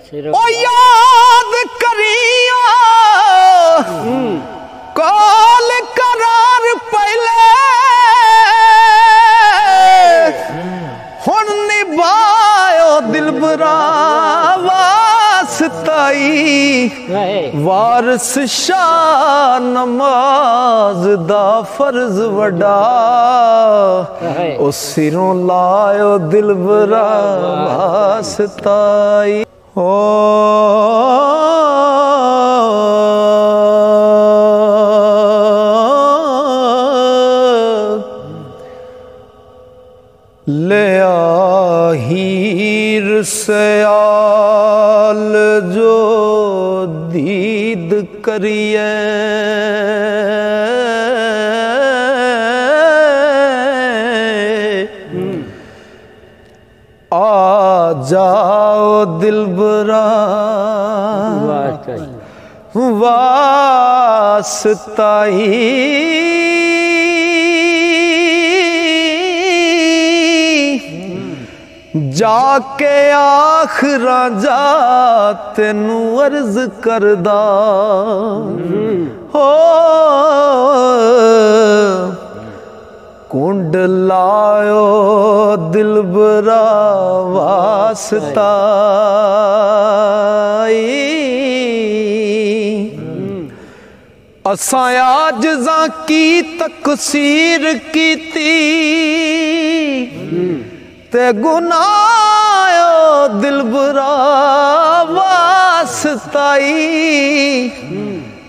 ओ याद करिया काल करार पहले हुण निभायो दिलबरा वास्ताई वारस शाह नमाज दा फर्ज वड्डा ओ सिरों लायो दिलबरा वास्ताई ओ ले हीर सयाल जो दीद करिए आ जाओ दिलबरा वास्ताई जाके आखरा जा तेनू अर्ज करदा हो कुंड लायो दिलबरा वास्ताई असां आजज़ां की तकसीर कीती ते गुनायो दिलबरा वास्ताई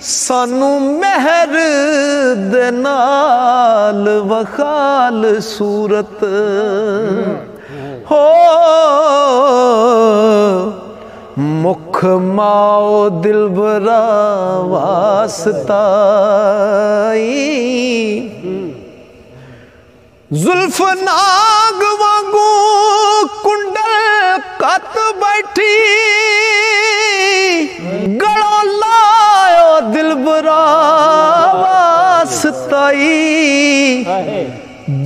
सानू मेहर दे नाल वखाल सूरत हो मुख माओ दिलबरा वास्ताई जुल्फ नाग वांगू कुंडल कत बैठी गड़ो लायो दिलबरा वास्ताई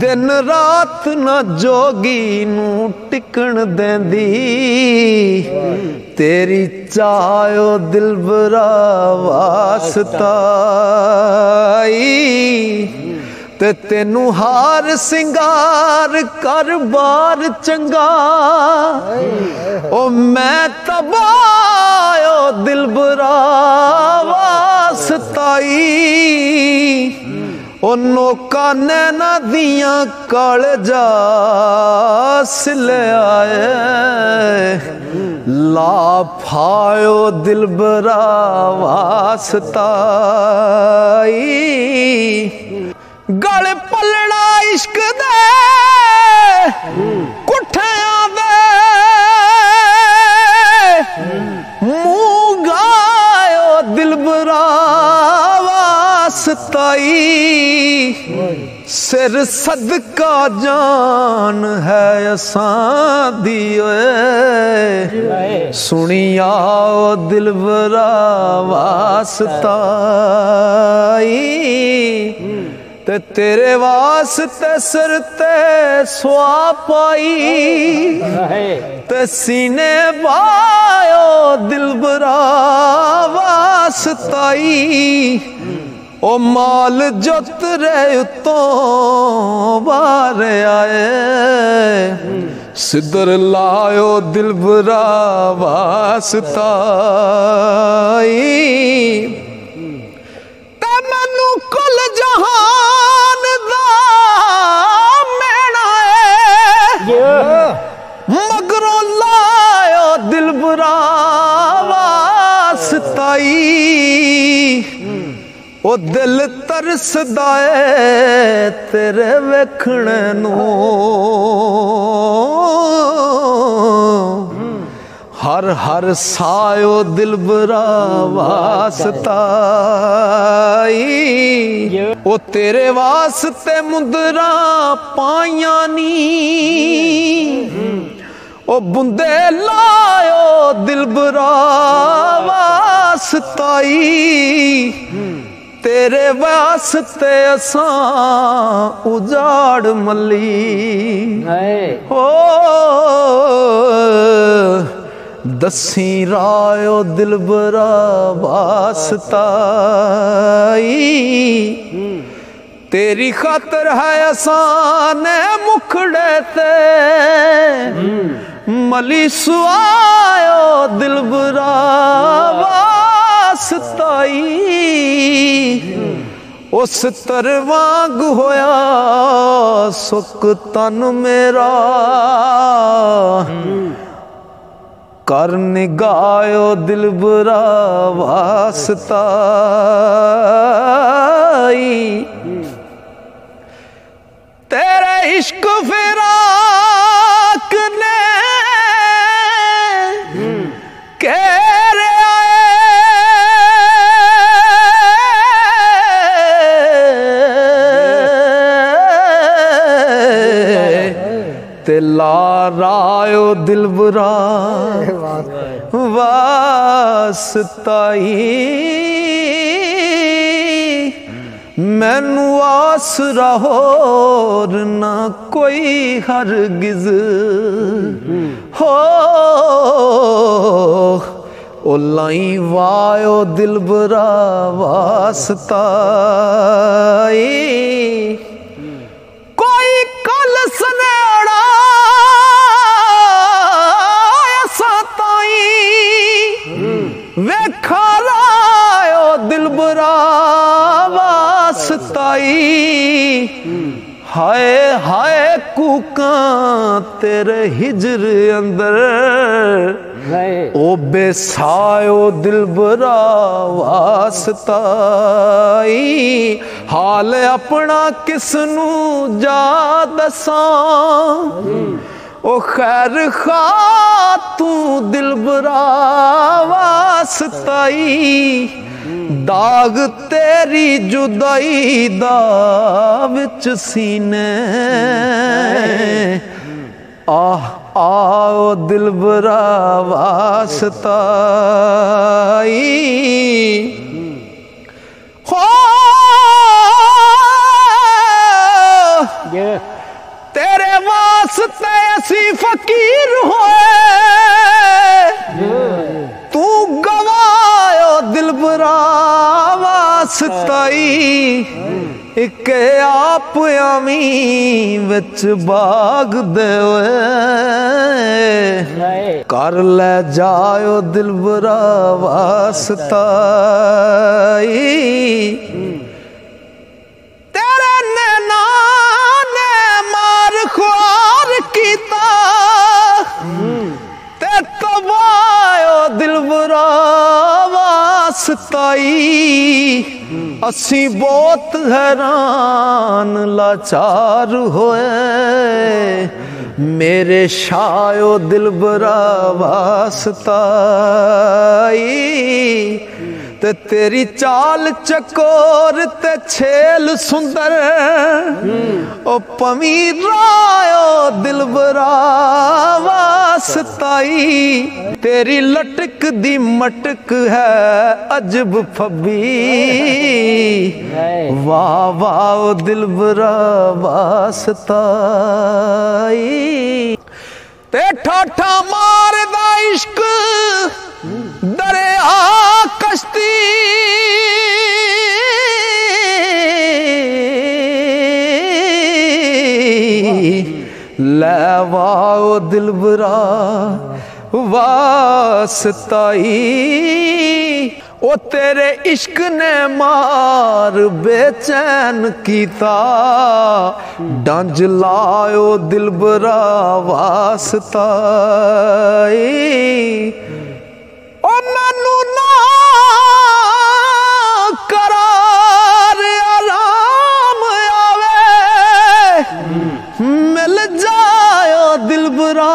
दिन रात न जोगी नू टिकण देंदी तेरी चायो दिलबरा वास्ताई ते तेनू हार सिंगार कर बार चंगा ओ मैं तबायो दिलबरा वास्ताई ओ नोका नैना दियां कालजा सिले आए ला फायो दिलबरा वास्ताई गल पलड़ा इश्क दे कुठियां दे मुंह गायो दिलबरा वास्ताई सिर सदका जान है असां दी सुनिया दिलबरा वास्ताई ते तेरे वास्ते सिर ते सुआ पाई ते सीने पायो दिलबरा वास्ताई ओ माल जो तेरे उतों बारे आए सिदर लायो दिलबरा वास्ताई ते मैनू कुल जहान दा मेणा मगरों लायो दिलबरा वास्ताई ओ दिल तरसदा है तेरे वेखण नू हर हर सायो दिलबरा वास्ताई ओ तेरे वास्ते मुंदरा पाइया नी ओ बुंदे लायो दिलबरा वास्ताई तेरे वास्ते असां उजाड़ मली हो दसी रायो दिलबरा वास्ताई तेरी खातर है आसान मुखड़े ते मली सुआयो दिलबरा वास्ताई उस तरवांग होया सुख तन मेरा कर निगायो दिलबरा वास्ताई तेरे इश्क फिराक ने केरे ते लारायो दिलबरा वास्ताई मैनू आसरा होर ना कोई हरगिज हो ओ लाई वायो दिलबरा वास्ताई कोई कल सनेड़ा वेखा लायो दिलबरा वास्ताई हाय हाय कूका तेरे हिजर अंदर ओ बेसायो दिलबरा वास्ताई हाल अपना किसनू जा दसां ओ खैर खा तू दिलबरा वास्ताई दाग तेरी जुदाई दा विच सीने आओ दिलबरा वास्ताई हो तेरे वास्ते असी फकीर होए तू गवायो दिलबरा वास्ताई एक आप आमी विच बाग दे कर ले जायो दिलबरा वास्ताई तेरे नैना मार ख्वार कीता ते तबायो दिलबरा वास्ताई असी बहुत हैरान लाचार होए मेरे शायो दिलबरा वास्ताई ते तेरी चाल चकोर ते छेल सुंदर ओ पमीरायो दिलबरा वास्ताई तेरी लटक दी मटक है अजब फबी वाह वाह दिलबरा वास्ताई ते ठाठा मारदा इश्क दरिया कश्ती लवाओ दिलबरा वास्ताई ओ तेरे इश्क ने मार बेचैन कीता डंज लायो दिलबरा वास्ताई ओ मैनू ना करार आराम आवे मिल जायो दिलबरा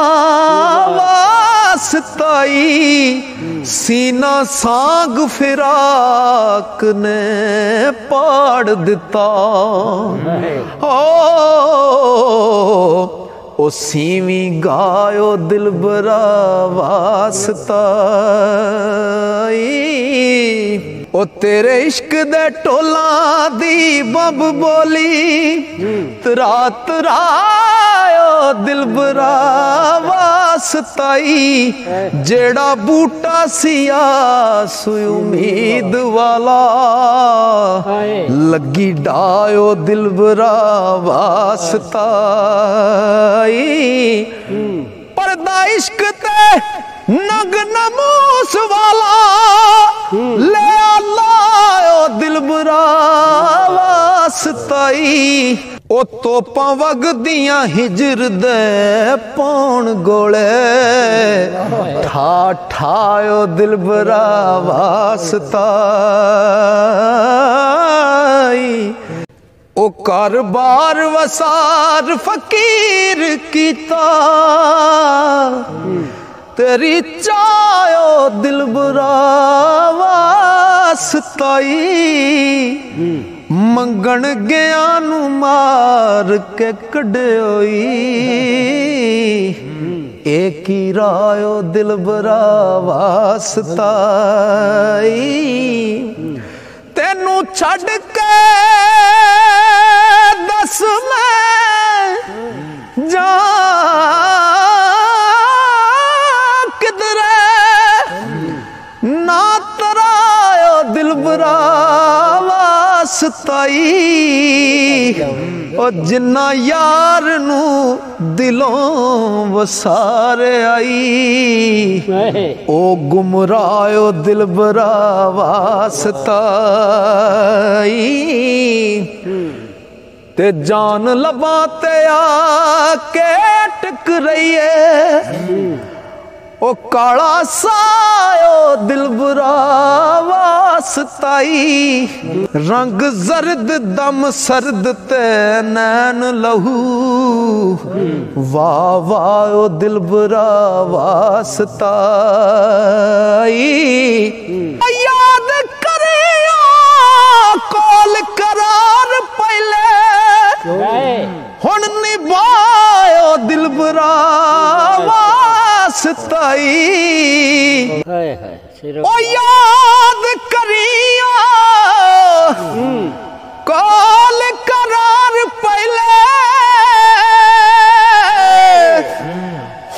वास्ताई सीना सांग फिराक ने पाड़ दिता ओ सीवी गायो दिलबरा वास्ताई ओ तेरे इश्क दे टोला दी बब बोली तरा तरायो दिलबरा वास्ताई जेड़ा बूटा सिया सुई उम्मीद वाला लगी डायो दिलबरा वास्ताई पर्दा इश्क ते नग नमूस वाला ले लायो दिलबरा वास्ताई ओ तोपां वगदियां हिजर दे पौण गोले ठा ठायो दिलबरा वास्ताई ओ कर बार वसार फकीर कीता तेरी चायो दिलबरा वास्ताई मंगण गया नू मार के कढोई एक ही रायो दिलबरा वास्ताई तेनू छड़ के दस मैं जा किधरे ना तरायो दिलबरा वास्ताई ओ जिन्ना यार नू दिलों वसारे आई ओ गुमरायो दिलबरा वास्ताई ते जान लबा ते आके टक रही है ओ काला सायो दिलबरा वास्ताई रंग जर्द दम सर्द ते नैन लहू वाह वाह ओ दिलबरा वास्ताई याद करिया कोल करार पहले हुण निभायो दिलबरा वास्ताई ओ याद करिया कॉल करार पहले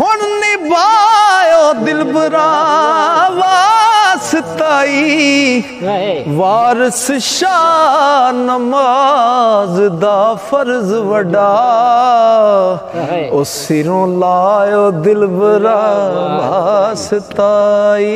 हुण निभायो दिलबरा वास्ताई वारिस शाह नमाज दा फर्ज वड्डा ओ सिरों लायो दिलबरा वास्ताई।